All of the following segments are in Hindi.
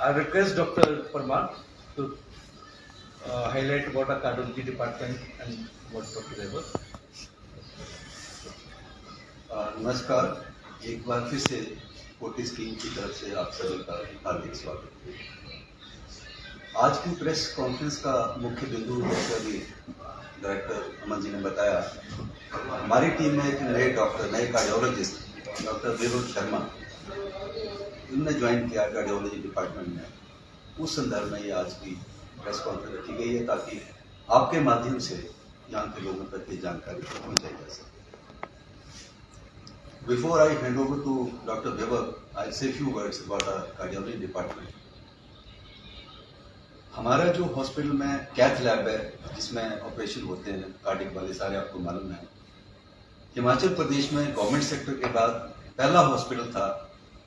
I request Dr. Parmar to highlight about our cardiology department and what Dr. Weber. नमस्कार। एक बार फिर से फोर्टिस टीम की तरफ से आप सभी का हार्दिक स्वागत। आज की प्रेस कॉन्फ्रेंस का मुख्य बिंदु जैसा भी डायरेक्टर अमन जी ने बताया, हमारी टीम में एक नए डॉक्टर, नए कार्डियोलॉजिस्ट डॉक्टर वैभव शर्मा इनने ज्वाइन किया कार्डियोलॉजी डिपार्टमेंट में। उस संदर्भ में ये आज की प्रेस कॉन्फ्रेंस रखी गई है ताकि आपके माध्यम से यहाँ के लोगों तक ये जानकारी पहुँचाई जा सके। Before I hand over to Dr. Weber, I'll say a few words about our cardiology department. हमारा जो हॉस्पिटल में कैथ लैब है जिसमें ऑपरेशन होते हैं कार्डिक वाले सारे आपको मालूम है। हिमाचल प्रदेश में गवर्नमेंट सेक्टर के बाद पहला हॉस्पिटल था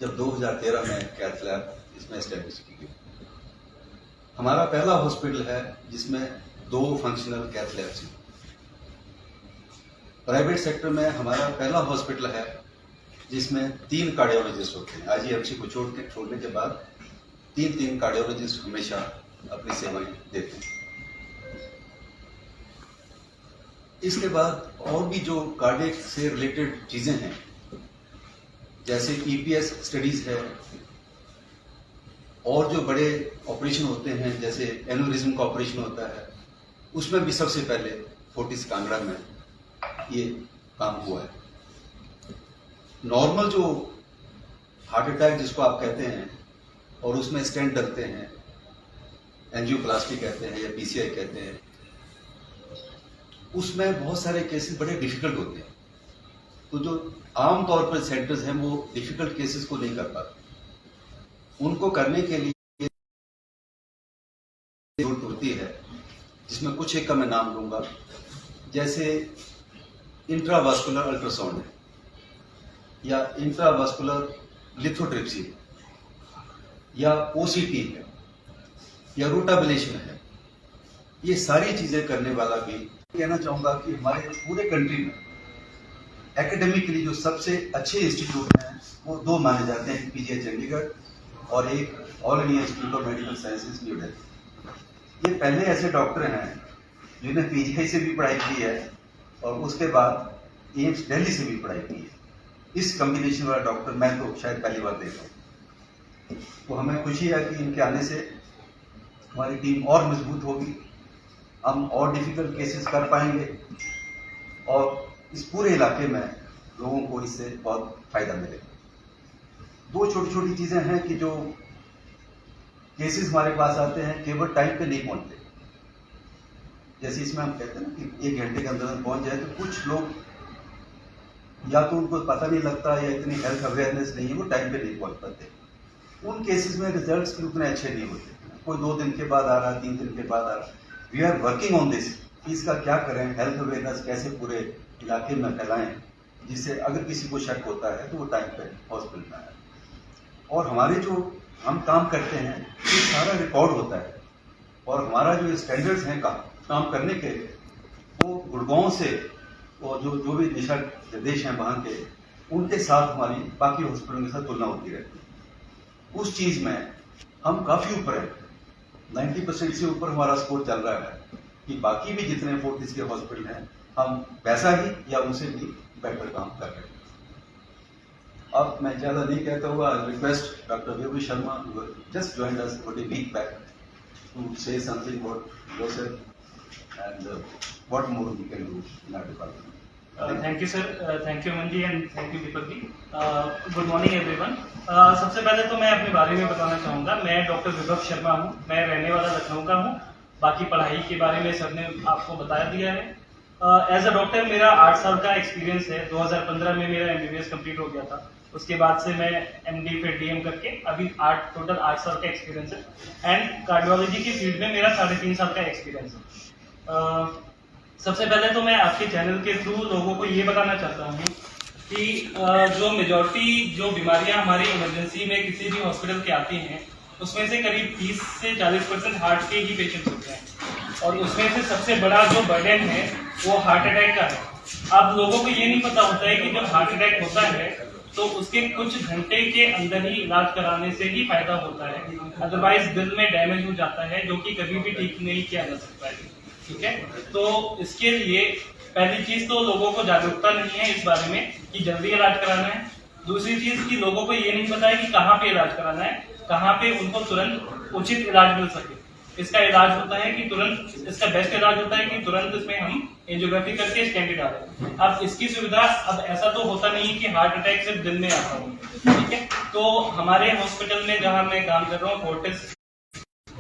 जब 2013 में कैथ लैब इसमें एस्टेब्लिश की गई। हमारा पहला हॉस्पिटल है जिसमें 2 फंक्शनल कैथ लैब्स हैं। प्राइवेट सेक्टर में हमारा पहला हॉस्पिटल है जिसमें 3 कार्डियोलॉजिस्ट होते हैं। आईजीएमसी को छोड़ने के बाद 3 कार्डियोलॉजिस्ट हमेशा अपनी सेवाएं देते हैं। इसके बाद और भी जो कार्डियक से रिलेटेड चीजें हैं जैसे ईपीएस स्टडीज है और जो बड़े ऑपरेशन होते हैं जैसे एन्यूरिज्म का ऑपरेशन होता है, उसमें भी सबसे पहले फोर्टिस कांगड़ा में ये काम हुआ है। नॉर्मल जो हार्ट अटैक जिसको आप कहते हैं और उसमें स्टेंट डलते हैं, एंजियोप्लास्टी कहते हैं या पीसीआई कहते हैं, उसमें बहुत सारे केसेस बड़े डिफिकल्ट होते हैं। तो जो आमतौर पर सेंटर्स हैं वो डिफिकल्ट केसेस को नहीं कर पाते। उनको करने के लिए जरूरत होती है जिसमें कुछ एक का मैं नाम लूंगा, जैसे इंट्रावास्कुलर अल्ट्रासाउंड है या इंट्रावास्कुलर लिथोट्रिप्सी या ओसीटी है या रूटाबिलेशन है। ये सारी चीजें करने वाला भी कहना चाहूंगा कि हमारे पूरे कंट्री में एकेडमिकली जो सबसे अच्छे इंस्टीट्यूट हैं वो 2 माने जाते हैं, पीजीआई चंडीगढ़ और एक all India institute of medical sciences new Delhi. ये पहले ऐसे डॉक्टर हैं जिन्होंने पीजीआई से भी पढ़ाई की है और उसके बाद एम्स दिल्ली से भी पढ़ाई की है। इस कॉम्बिनेशन वाला डॉक्टर मैं तो शायद पहली बार देख रहा हूँ। तो हमें खुशी है कि इनके आने से हमारी टीम और मजबूत होगी, हम और डिफिकल्ट केसेस कर पाएंगे और इस पूरे इलाके में लोगों को इससे बहुत फायदा मिलेगा। 2 छोटी चीजें हैं कि जो केसेस हमारे पास आते हैं केवल टाइम पे नहीं पहुंचते। जैसे इसमें हम कहते हैं ना कि 1 घंटे के अंदर पहुंच जाए, तो कुछ लोग या तो उनको पता नहीं लगता या इतनी हेल्थ अवेयरनेस नहीं है, वो टाइम पे नहीं पहुंच पाते। उन केसेस में रिजल्ट्स भी उतने अच्छे नहीं होते। कोई 2 दिन के बाद आ रहा, 3 दिन के बाद आ रहा। We are working on this, इसका क्या करें, हेल्थ अवेयरनेस कैसे पूरे इलाके में फैलाएं जिससे अगर किसी को शक होता है तो वो टाइम पे हॉस्पिटल में आए। और हमारे जो हम काम करते हैं ये सारा रिकॉर्ड होता है और हमारा जो स्टैंडर्ड्स हैं काम करने के, वो गुड़गांव से और जो भी दिशा निर्देश हैं वहाँ के, उनके साथ हमारी बाकी हॉस्पिटलों के साथ तुलना होती रहती है। उस चीज में हम काफी ऊपर है, 90% से ऊपर हमारा स्कोर चल रहा है कि बाकी भी जितने फोर्टिस के हॉस्पिटल हैं हम वैसा ही या उनसे भी बेटर काम कर रहे हैं। अब मैं ज्यादा नहीं कहता हुआ, request doctor Vaibhav Sharma just joined us about a week back to say something about yourself and what more we can do in our department. Thank you sir, thank you Aman ji and thank you Deepak ji. Good morning everyone. सबसे पहले तो मैं अपने बारे में बताना चाहूँगा। मैं डॉक्टर वैभव शर्मा हूँ, मैं रहने वाला लखनऊ का हूँ। बाकी पढ़ाई के बारे में सर ने आपको बता दिया है। एज अ डॉक्टर मेरा 8 साल का एक्सपीरियंस है। 2015 में मेरा एमबीबीएस कंप्लीट हो गया था। उसके बाद से मैं एमडी फिर डीएम करके अभी टोटल 8 साल का एक्सपीरियंस है एंड कार्डियोलॉजी की फील्ड में मेरा 3.5 साल का एक्सपीरियंस है। सबसे पहले तो मैं आपके चैनल के थ्रू लोगों को ये बताना चाहता हूँ कि जो मेजॉरिटी जो बीमारियां हमारी इमरजेंसी में किसी भी हॉस्पिटल के आती हैं उसमें से करीब 30 से 40% हार्ट के ही पेशेंट्स होते हैं और उसमें से सबसे बड़ा जो बर्डन है वो हार्ट अटैक का है। अब लोगों को ये नहीं पता होता है कि जब हार्ट अटैक होता है तो उसके कुछ घंटे के अंदर ही इलाज कराने से ही फायदा होता है, अदरवाइज दिल में डैमेज हो जाता है जो कि कभी भी ठीक नहीं किया जा सकता है। ठीक है, तो इसके लिए पहली चीज तो लोगों को जागरूकता नहीं है इस बारे में कि जल्दी इलाज कराना है। दूसरी चीज कि लोगों को ये नहीं पता है कि कहाँ पे इलाज कराना है, कहाँ पे उनको तुरंत उचित इलाज मिल सके। इसका इलाज होता है कि तुरंत, इसका बेस्ट इलाज होता है कि तुरंत इसमें हम एंजियोग्राफी करके स्टेंट डालें। अब इसकी सुविधा, अब ऐसा तो होता नहीं कि हार्ट अटैक सिर्फ दिन में आता हो, ठीक है। तो हमारे हॉस्पिटल में जहाँ मैं काम कर रहा हूँ फोर्टिस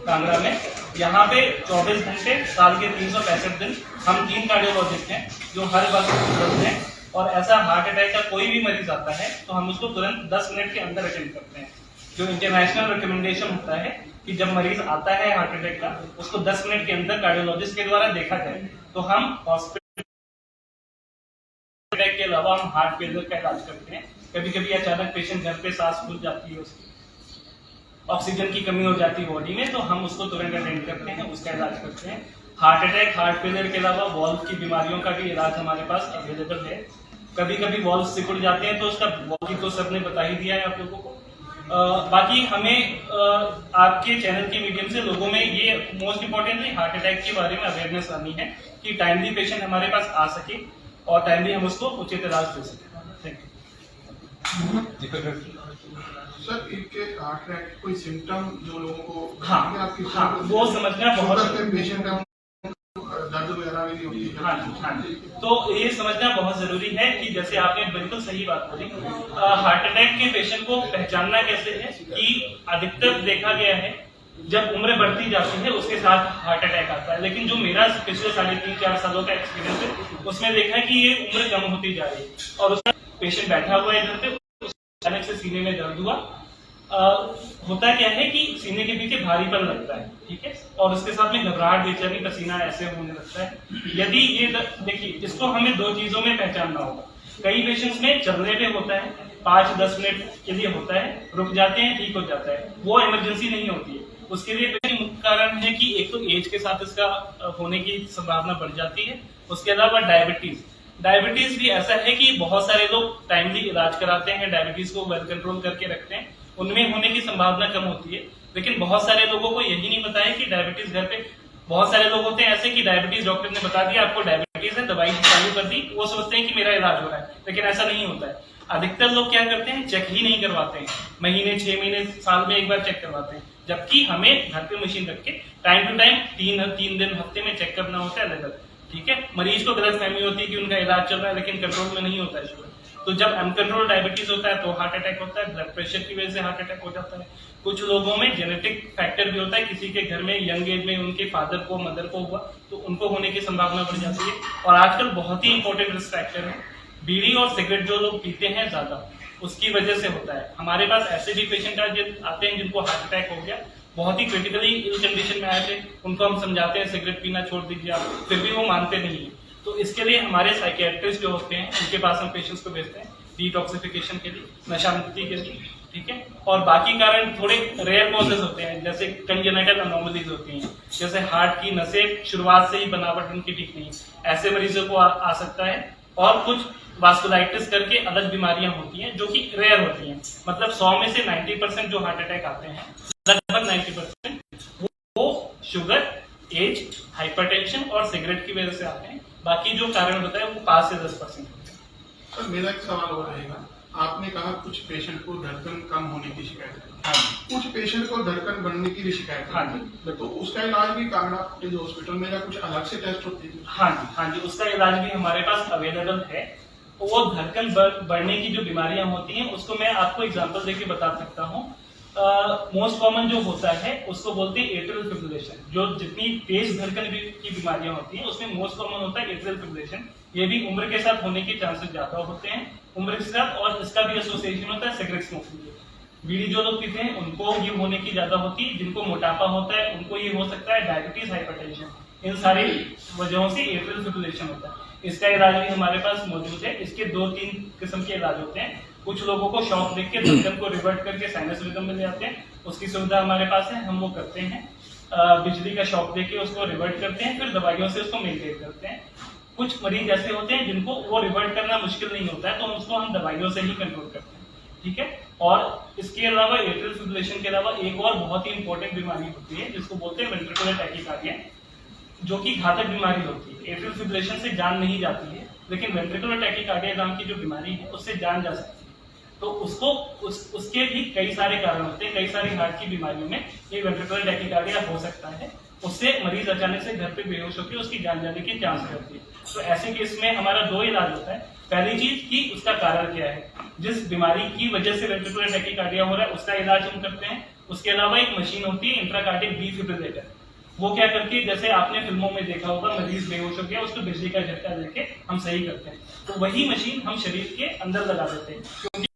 कांगड़ा में, यहाँ पे 24 घंटे साल के 365 दिन हम 3 कार्डियोलॉजिस्ट हैं जो हर वक्त उपलब्ध हैं, और ऐसा हार्ट अटैक का कोई भी मरीज आता है तो हम उसको तुरंत 10 मिनट के अंदर अटेंड करते हैं। जो इंटरनेशनल रिकमेंडेशन होता है कि जब मरीज आता है हार्ट अटैक का, उसको 10 मिनट के अंदर कार्डियोलॉजिस्ट के द्वारा देखा जाए। तो हम हॉस्पिटल के अलावा हम हार्ट फेलियर का इलाज करते हैं। कभी कभी अचानक पेशेंट घर पे सांस फूल जाती है, उसकी ऑक्सीजन की कमी हो जाती है बॉडी में, तो हम उसको तुरंत अटेंड करते हैं, उसका इलाज करते हैं। हार्ट अटैक, हार्ट फेलियर के अलावा वॉल्व की बीमारियों का भी इलाज हमारे पास अवेलेबल है। कभी कभी वॉल्व सिकुड़ जाते हैं तो उसका वॉल्व तो सबने बता ही दिया है आप लोगों को। बाकी हमें आपके चैनल के मीडियम से लोगों में ये मोस्ट इम्पोर्टेंटली हार्ट अटैक के बारे में अवेयरनेस आनी है कि टाइमली पेशेंट हमारे पास आ सके और टाइमली हम उसको उचित इलाज दे सकें। Thank you. सर, इनके हार्ट अटैक कोई सिम्टम जो लोगों को वो समझना बहुत पेशेंट का दर्द वगैरह भी नहीं होती है। हाँ जी, तो ये समझना बहुत जरूरी है कि जैसे आपने बिल्कुल सही बात बोली, हार्ट अटैक के पेशेंट को पहचानना कैसे है कि अधिकतर देखा गया है जब उम्र बढ़ती जाती है उसके साथ हार्ट अटैक आता है। लेकिन जो मेरा पिछले 3.5-4 सालों का एक्सपीरियंस है उसमें देखा है कि ये उम्र कम होती जा रही है और उसमें पेशेंट बैठा हुआ है घर पे, अचानक से सीने में दर्द हुआ, होता क्या है कि सीने के पीछे भारीपन लगता है, ठीक है, और उसके साथ में घबराहट, बेचैनी, पसीना ऐसे होने लगता है। यदि ये देखिए, इसको हमें 2 चीजों में पहचानना होगा। कई पेशेंट्स में चलने पे होता है, 5-10 मिनट के लिए होता है, रुक जाते हैं, ठीक हो जाता है, वो इमरजेंसी नहीं होती है। उसके लिए मुख्य कारण है कि एक तो एज के साथ इसका होने की संभावना बढ़ जाती है। उसके अलावा डायबिटीज भी ऐसा है कि बहुत सारे लोग टाइमली इलाज कराते हैं, डायबिटीज को वेल कंट्रोल करके रखते हैं, उनमें होने की संभावना कम होती है। लेकिन बहुत सारे लोगों को यही नहीं पता है कि डायबिटीज घर पे, बहुत सारे लोग होते हैं ऐसे कि डायबिटीज डॉक्टर ने बता दिया आपको डायबिटीज है, दवाई चालू कर दी, वो सोचते हैं कि मेरा इलाज हो रहा है, लेकिन ऐसा नहीं होता है। अधिकतर लोग क्या करते हैं, चेक ही नहीं करवाते हैं, महीने, 6 महीने, साल में एक बार चेक करवाते हैं, जबकि हमें घर पे मशीन रख के टाइम टू टाइम 3 दिन हफ्ते में चेक करना होता है अलग-अलग, ठीक है। मरीज को गलतफहमी होती है कि उनका इलाज चल रहा है, लेकिन कंट्रोल में नहीं होता है शुगर। तो जब अनकंट्रोल डायबिटीज होता है तो हार्ट अटैक होता है, ब्लड प्रेशर की वजह से हार्ट अटैक हो जाता है। कुछ लोगों में जेनेटिक फैक्टर भी होता है, किसी के घर में यंग एज में उनके फादर को, मदर को हुआ तो उनको होने की संभावना बढ़ जाती है। और आजकल बहुत ही इंपॉर्टेंट रिस्क फैक्टर है, बीड़ी और सिगरेट जो लोग पीते हैं ज्यादा, उसकी वजह से होता है। हमारे पास ऐसे भी पेशेंट आते हैं जिनको हार्ट अटैक हो गया, बहुत ही क्रिटिकली इल कंडीशन में आए थे, उनको हम समझाते हैं सिगरेट पीना छोड़ दीजिए आप, फिर भी वो मानते नहीं है। तो इसके लिए हमारे साइकियाट्रिस्ट जो होते हैं उनके पास हम पेशेंट्स को भेजते हैं डिटॉक्सिफिकेशन के लिए, नशा मुक्ति के लिए, ठीक है। और बाकी कारण थोड़े रेयर कॉजेज होते हैं, जैसे कंजेनिटल अनोमलीज होती हैं, जैसे हार्ट की नसें शुरुआत से ही बनावट उनकी ठीक नहीं, ऐसे मरीजों को आ सकता है। और कुछ वास्कुलाइटिस करके अलग बीमारियां होती हैं जो कि रेयर होती हैं, मतलब 100 में से 90% जो हार्ट अटैक आते हैं, लगभग 90% वो शुगर, एज, हाइपरटेंशन और सिगरेट की वजह से आते हैं। बाकी जो कारण होता है वो 5 से 10% होते हैं। सर, मेरा एक सवाल और रहेगा, आपने कहा कुछ पेशेंट को धड़कन कम होने की शिकायत है, हाँ, कुछ पेशेंट को धड़कन बढ़ने की भी शिकायत है, हाँ जी, तो उसका इलाज भी कांगड़ा फोर्टिस हॉस्पिटल में या कुछ अलग से टेस्ट होती है? हाँ जी, उसका इलाज भी हमारे पास अवेलेबल है। वो धड़कन बढ़ने की जो बीमारियां होती हैं उसको मैं आपको एग्जांपल देके बता सकता हूँ। मोस्ट कॉमन जो होता है उसको बोलते हैं एट्रियल फिब्रिलेशन। जो जितनी तेज धड़कन की बीमारियां होती हैं उसमें मोस्ट कॉमन होता है एट्रियल फिब्रिलेशन। ये भी उम्र के साथ होने के चांसेस ज्यादा होते हैं उम्र के साथ, और इसका भी एसोसिएशन होता है सिगरेट स्मोकिंग। बीड़ी जो लोग पीते हैं उनको ये होने की ज्यादा होती है, जिनको मोटापा होता है उनको ये हो सकता है डायबिटीज, हाइपरटेंशन, इन सारी वजहों से एट्रियल फिब्रिलेशन होता है। इसका इलाज भी हमारे पास मौजूद है। इसके 2-3 किस्म के इलाज होते हैं। कुछ लोगों को शॉक देके धड़कन को रिवर्ट करके साइनस रिदम में ले आते हैं, उसकी सुविधा हमारे पास है, हम वो करते हैं। बिजली का शॉक देके उसको रिवर्ट करते हैं, फिर दवाइयों से उसको मेंटेन करते हैं। कुछ मरीज ऐसे होते हैं जिनको वो रिवर्ट करना मुश्किल नहीं होता है, तो उसको हम दवाइयों से ही कंट्रोल करते हैं। ठीक है। और इसके अलावा एट्रियल फिब्रिलेशन के अलावा एक और बहुत ही इंपॉर्टेंट बीमारी होती है जिसको बोलते हैं वेंट्रिकुलर टैकीकार्डिया, जो कि घातक बीमारी होती है। एट्रियल फिब्रिलेशन से जान नहीं जाती है, लेकिन वेंट्रिकुलर टैकीकार्डिया नाम की जो बीमारी है उससे जान जा सकती है। तो उसके भी कई सारे कारण होते हैं, कई सारी हार्ट की बीमारियों में ये वेंट्रिकुलर टैकीकार्डिया हो सकता है। उससे मरीज अचानक से घर पे बेहोश होकर उसकी जान जाने की चांस रहती है। तो ऐसे केस में हमारा 2 इलाज होता है। पहली चीज कि उसका कारण क्या है, जिस बीमारी की वजह से वेंट्रिकुलर टैकीकार्डिया हो रहा है उसका इलाज हम करते हैं। उसके अलावा एक मशीन होती है इंट्राकार्डिक डिफिब्रिलेटर, वो क्या करती है, जैसे आपने फिल्मों में देखा होगा मरीज बेहोश हो गया उसको बिजली का झटका देके हम सही करते हैं, तो वही मशीन हम शरीर के अंदर लगा देते हैं, क्योंकि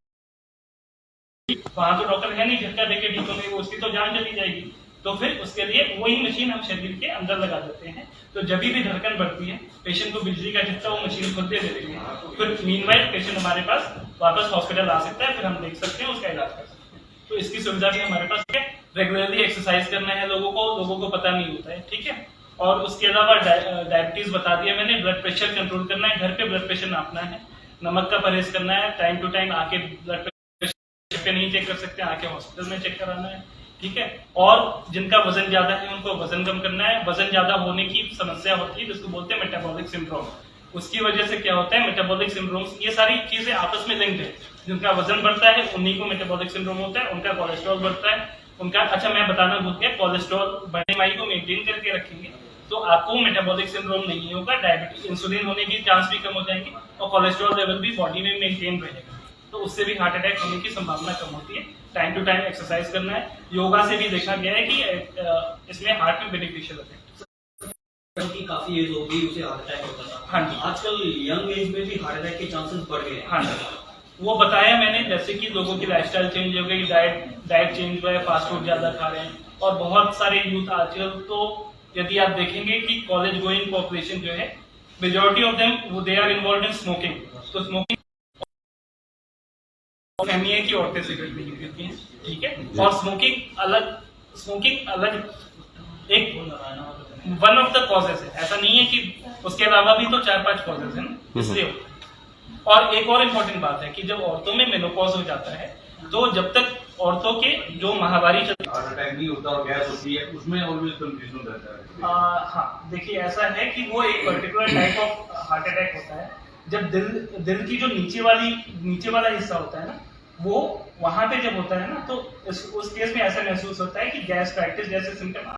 वहां तो डॉक्टर है नहीं झटका देके ठीक होने, उसकी तो जान चली जाएगी। तो फिर उसके लिए वही मशीन हम शरीर के अंदर लगा देते हैं। तो जब भी धड़कन बढ़ती है पेशेंट को बिजली का झटका वो मशीन खुद दे देती है। फिर मीनवाइल पेशेंट हमारे पास वापस हॉस्पिटल आ सकता है, फिर हम देख सकते हैं उसका इलाज कर सकते हैं। तो इसकी सुविधा भी हमारे पास है। रेगुलरली एक्सरसाइज करना है लोगों को पता नहीं होता है, ठीक है। और उसके अलावा डायबिटीज बता दिया मैंने, ब्लड प्रेशर कंट्रोल करना है, घर पे ब्लड प्रेशर नापना है, नमक का परहेज करना है, टाइम टू टाइम आके ब्लड प्रेशर पे नहीं चेक कर सकते, आके हॉस्पिटल में चेक कराना है, ठीक है। और जिनका वजन ज्यादा है उनको वजन कम करना है। वजन ज्यादा होने की समस्या होती है जिसको बोलते हैं मेटाबॉलिक सिंड्रोम, उसकी वजह से क्या होता है मेटाबॉलिक सिंड्रोम, ये सारी चीजें आपस में लिंक्ड है। जिनका वजन बढ़ता है उन्हीं को मेटाबॉलिक सिंड्रोम होता है, उनका कोलेस्ट्रॉल बढ़ता है, उनका अच्छा मैं बताना भूल गया, कोलेस्ट्रॉल बढ़ने वाली को मेंटेन करके रखेंगे तो आपको मेटाबॉलिक सिंड्रोम नहीं होगा, डायबिटीज इंसुलिन होने की चांस भी कम हो जाएंगे और कोलेस्ट्रॉल लेवल भी बॉडी में मेंटेन रहेगा, तो उससे भी हार्ट अटैक होने की संभावना कम होती है। टाइम टू टाइम एक्सरसाइज करना है। योगा से भी देखा गया है कि इसमें हार्ट में बेनिफिशियल है। की काफी एज हो गई उसे हार्ट अटैक होता था। हाँ जी। आजकल यंग एज में भी हार्ट अटैक के चांसेस बढ़ गए हैं। हाँ जी, वो बताया मैंने, जैसे कि लोगों की लाइफस्टाइल चेंज हो गई, डाइट चेंज हुआ है, फास्ट फूड ज्यादा खा रहे हैं, और बहुत सारे यूथ आजकल तो यदि आप देखेंगे कि कॉलेज गोइंग पॉपुलेशन जो है majority of them they are involve in smoking. तो स्मोकिंग फैमिली की औरतें सिगरेट नहीं पीती हैं, ठीक है। और स्मोकिंग अलग एक वन ऑफ द कॉजेज है, ऐसा नहीं है कि उसके अलावा भी तो 4-5 कॉजेज है ना, इसलिए। और एक और इम्पोर्टेंट बात है कि जब औरतों में मेनोपॉज हो जाता है तो जब तक औरतों के जो माहवारी चलती हार्ट अटैक नहीं होता और गैस होती है उसमें ऑलवेज कंफ्यूजन रहता है। हाँ देखिए, ऐसा है कि वो एक particular type of heart attack होता है जब दिल की जो नीचे वाला हिस्सा होता है ना, वो वहां पे जब होता है ना, तो उस केस में ऐसा महसूस होता है कि गैस्ट्राइटिस जैसे सिम्टम